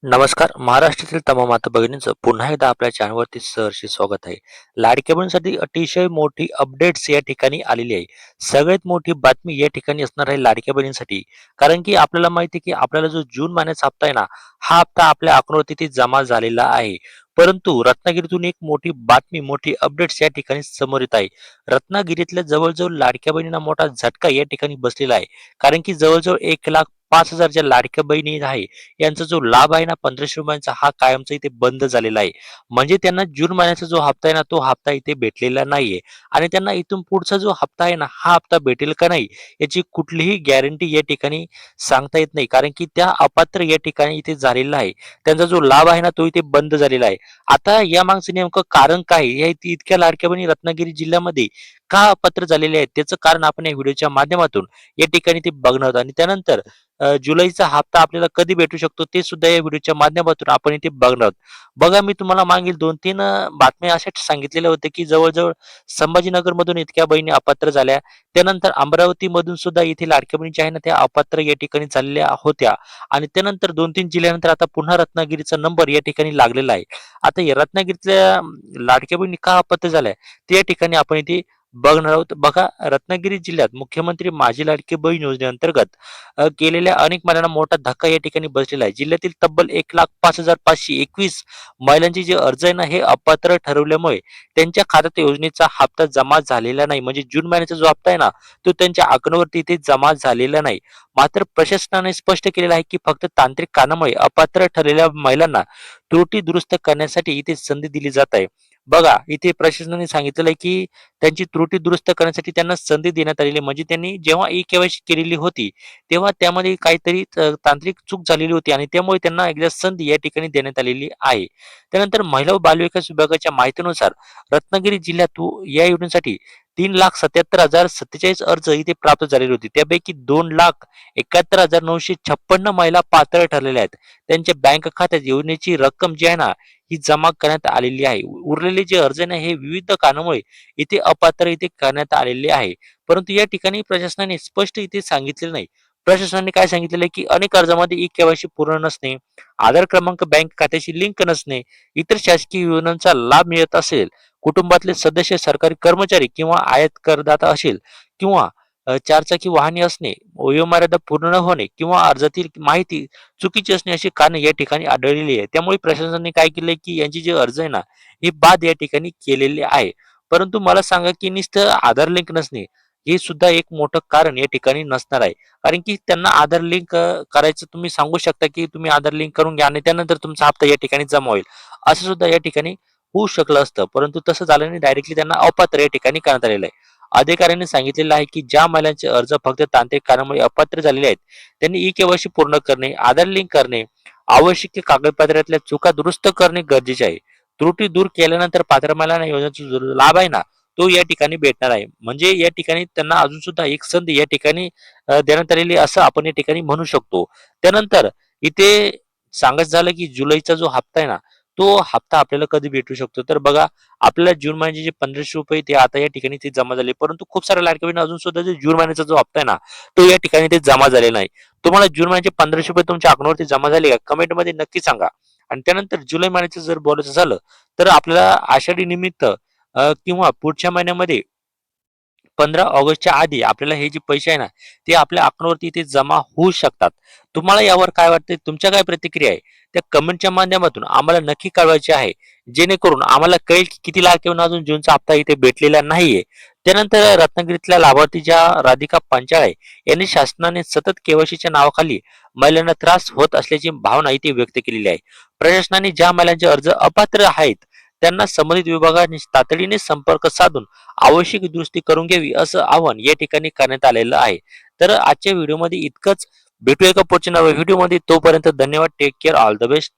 नमस्कार. महाराष्ट्रातील तमाम माता भगिनींचं पुन्हा एकदा आपल्या चॅनलवरती सहर्ष स्वागत आहे. लाडक्या बहिणींसाठी अतिशय मोठी अपडेट्स या ठिकाणी आलेली आहे. सगळ्यात मोठी बातमी या ठिकाणी असणार आहे लाडक्या बहिणींसाठी. कारण की आपल्याला माहिती आहे की आपल्याला जो जून महिन्याचा हप्ता आहे ना, हा हप्ता आपल्या अकाउंटवरती जमा झालेला आहे. परंतु रत्नागिरीतून एक मोठी बातमी, मोठी अपडेट्स या ठिकाणी समोर येत आहे. रत्नागिरीतल्या जवळ लाडक्या बहिणींना मोठा झटका या ठिकाणी बसलेला आहे. कारण की जवळ 1,05,000 ज्या लाडक्या बहिणी आहे यांचा जो लाभ आहे ना ₹1500 हा कायमचा इथे बंद झालेला आहे. म्हणजे त्यांना जून महिन्याचा जो हप्ता आहे ना, तो हप्ता इथे भेटलेला नाहीये आणि त्यांना इथून पुढचा जो हप्ता आहे ना, हा हप्ता भेटेल का नाही याची कुठलीही गॅरंटी या ठिकाणी सांगता येत नाही. कारण की त्या अपात्र या ठिकाणी इथे झालेला आहे. त्यांचा जो लाभ आहे ना, तो इथे बंद झालेला आहे. आता यामागचं नेमकं कारण काय आहे? या इतक्या लाडक्या बहिणी रत्नागिरी जिल्ह्यामध्ये का अपात्र झालेले आहेत? त्याचं कारण आपण या व्हिडिओच्या माध्यमातून या ठिकाणी ते बघणार आहोत आणि त्यानंतर जुलैचा हप्ता आपल्याला कधी भेटू शकतो ते सुद्धा या व्हिडिओच्या माध्यमातून आपण इथे बघणार आहोत. बघा मी तुम्हाला मागील 2-3 बातम्या अशा सांगितलेल्या होत्या, की जवळ-जवळ संभाजीनगरमधून इतक्या बहिणी अपात्र झाल्या. त्यानंतर अमरावतीमधून सुद्धा इथे लाडक्या बहिणी ज्या आहे ना, त्या अपात्र या ठिकाणी झालेल्या होत्या आणि त्यानंतर 2-3 जिल्ह्यानंतर आता पुन्हा रत्नागिरीचा नंबर या ठिकाणी लागलेला आहे. आता या रत्नागिरीतल्या लाडक्या बहिणी का अपात्र झाल्या, ते या ठिकाणी आपण इथे बघणार आहोत. बघा रत्नागिरी जिल्ह्यात मुख्यमंत्री माझी लाडकी बहीण योजनेअंतर्गत केलेल्या अनेक महिलांना मोठा धक्का या ठिकाणी बसलेला आहे. जिल्ह्यातील तब्बल 1,05,521 महिलांचे जे अर्ज आहे ना, हे अपात्र ठरवल्यामुळे त्यांच्या खात्यात योजनेचा हप्ता जमा झालेला नाही. म्हणजे जून महिन्याचा जो हप्ता आहे ना, तो त्यांच्या अकाउंटवरती इथे जमा झालेला नाही. मात्र प्रशासनाने स्पष्ट केलेलं आहे, की फक्त तांत्रिक कारणामुळे अपात्र ठरलेल्या महिलांना त्रुटी दुरुस्त करण्यासाठी इथे संधी दिली जात आहे. बघा, इथे प्रशासनाने सांगितलेलं आहे, की त्यांची त्रुटी दुरुस्त करण्यासाठी त्यांना संधी देण्यात आलेली आहे. म्हणजे त्यांनी जेव्हा ई-के-वाय-सी केलेली होती, तेव्हा त्यामध्ये काहीतरी तांत्रिक चूक झालेली होती आणि त्यामुळे त्यांना एकदा संधी या ठिकाणी देण्यात आलेली आहे. त्यानंतर महिला व बालविकास विभागाच्या माहितीनुसार रत्नागिरी जिल्ह्यात या योजनेसाठी 3,77,047 अर्ज इथे प्राप्त झालेले होते. त्यापैकी 2,71,956 महिला पात्र ठरलेल्या आहेत. त्यांच्या बँक खात्यात योजनेची रक्कम जी आहे ना, ही जमा करण्यात आलेली आहे. उरलेले जे अर्ज आहे ना, हे विविध कारणामुळे इथे अपात्र इथे करण्यात आलेले आहे. परंतु या ठिकाणी प्रशासनाने स्पष्ट इथे सांगितलेलं नाही. प्रशासनाने काय सांगितलेलं आहे, की अनेक अर्जामध्ये ई-के-वाय-सी पूर्ण नसणे, आधार क्रमांक बँक खात्याशी लिंक नसणे, इतर शासकीय योजनांचा लाभ मिळत असेल, कुटुंबातले सदस्य सरकारी कर्मचारी किंवा आयात करदाता असेल किंवा चारचाकी वाहने असणे, वयोमर्यादा पूर्ण न होणे किंवा अर्जातील माहिती चुकीची असणे अशी कारणे या ठिकाणी आढळलेली आहे. त्यामुळे प्रशासनाने काय केलंय, की यांचे जे अर्ज आहे ना, हे बाद या ठिकाणी केलेले आहे. परंतु मला सांगा, की नुसतं आधार लिंक नसणे, हे सुद्धा एक मोठं कारण या ठिकाणी नसणार आहे. कारण की त्यांना आधार लिंक करायचं तुम्ही सांगू शकता, की तुम्ही आधार लिंक करून घ्या आणि त्यानंतर तुमचा हप्ता या ठिकाणी जमा होईल. असं सुद्धा या ठिकाणी होऊ शकलं असतं. परंतु तसं झालं नाही. डायरेक्टली त्यांना अपात्र या ठिकाणी करण्यात आलेलं आहे. अधिकाऱ्यांनी सांगितलेलं आहे, की ज्या महिलांचे अर्ज फक्त तांत्रिक कारणामुळे अपात्र झालेले आहेत, त्यांनी ई-के-वाय-सी पूर्ण करणे, आधार लिंक करणे, आवश्यक कागदपत्रातल्या चुका दुरुस्त करणे गरजेचे आहे. त्रुटी दूर केल्यानंतर पात्र महिलांना योजनेचा जो लाभ आहे ना, तो या ठिकाणी भेटणार आहे. म्हणजे या ठिकाणी त्यांना अजून सुद्धा एक संधी या ठिकाणी देण्यात आलेली आहे, असं आपण या ठिकाणी म्हणू शकतो. त्यानंतर इथे सांगायचं झालं, की जुलैचा जो हप्ता आहे ना, तो हप्ता आपल्याला कधी भेटू शकतो? तर बघा, आपल्याला जून महिन्याचे जे ₹1500 ते आता या ठिकाणी ते जमा झाले. परंतु खूप साऱ्या लाडक्या बहिणी अजून सुद्धा जे जून महिन्याचा जो हप्ता आहे ना, तो या ठिकाणी ते जमा झालेला नाही. तुम्हाला जून महिन्याचे ₹1500 तुमच्या अकाउंटवरती जमा झाले का? कमेंटमध्ये नक्की सांगा. आणि त्यानंतर जुलै महिन्याचं जर बोलायचं झालं, तर आपल्याला आषाढी निमित्त किंवा पुढच्या महिन्यामध्ये 15 ऑगस्टच्या आधी आपल्याला हे जे पैसे आहे ना, ते आपल्या अकाउंटवरती इथे जमा होऊ शकतात. तुम्हाला यावर काय वाटतंय? तुमच्या काय प्रतिक्रिया आहे? त्या कमेंटच्या माध्यमातून आम्हाला नक्की कळवायची आहे. जेणेकरून आम्हाला कळेल की किती लाडक्या अजून जूनचा हप्ता इथे भेटलेला नाहीये. त्यानंतर रत्नागिरीतल्या लाभार्थी ज्या राधिका पांचाळे यांनी शासनाने सतत के-वाय-सीच्या नावाखाली महिलांना त्रास होत असल्याची भावना इथे व्यक्त केलेली आहे. प्रशासनाने ज्या महिलांचे अर्ज अपात्र आहेत, त्यांना संबंधित विभागाने तातडीने संपर्क साधून आवश्यक दुरुस्ती करून घ्यावी असं आवाहन या ठिकाणी करण्यात आलेलं आहे. तर आजच्या व्हिडिओमध्ये इतकंच. भेटूया एका पुढच्या नव्या व्हिडिओमध्ये. तोपर्यंत धन्यवाद. Take care. All the best.